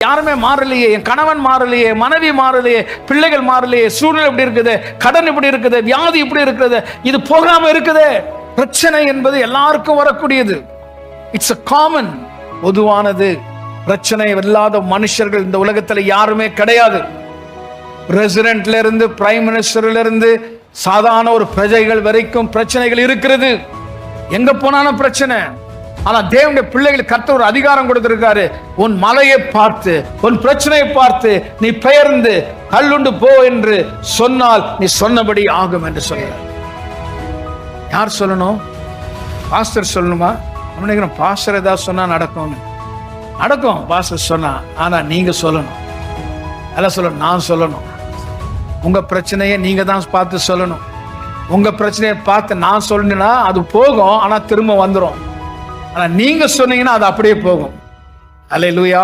யாருமே மாறலையே, என் கணவன் மாறலையே, மனைவி மாறலையே, பிள்ளைகள் மாறலையே, சூழ்நிலை இப்படி இருக்குது, கடன் இப்படி இருக்குது, வியாதி இப்படி இருக்குது, இது போகாம இருக்குது. பிரச்சனை என்பது எல்லாருக்கும் வரக்கூடியது. இட்ஸ் a காமன், பொதுவானது. பிரச்சனை இல்லாத மனுஷர்கள் இந்த உலகத்துல யாருமே கிடையாது. பிரசிடென்ட்ல இருந்து பிரைம் மினிஸ்டர்ல இருந்து சாதாரண ஒரு பிரஜைகள் வரைக்கும் பிரச்சனைகள் இருக்கிறது. எங்க போனாலும் பிரச்சனை. ஆனா தேவனுடைய பிள்ளைகளுக்கு கர்த்தர் ஒரு அதிகாரம் கொடுத்திருக்காரு. உன் மலையை பார்த்து, உன் பிரச்சனையை பார்த்து நீ பெயர்ந்து கல்லுண்டு போ என்று சொன்னால் நீ சொன்னபடி ஆகும் என்று சொல்றார். யார் சொல்லணும்? பாஸ்டர் சொல்லணுமா? நினைக்கிறேன் பாஸ்டர் ஏதாவது சொன்னா நடக்கும். நடக்கும் பாஸ்டர் சொன்னா. ஆனா நீங்க சொல்லணும். எல்லாம் சொல்லணும். நான் சொல்லணும். உங்க பிரச்சனையை நீங்க தான் பார்த்து சொல்லணும். உங்க பிரச்சனையை பார்த்து நான் சொன்னா அது போகும், ஆனா திரும்ப வந்துடும். ஆனா நீங்க சொன்னீங்கன்னா அது அப்படியே போகும். அல்லேலூயா.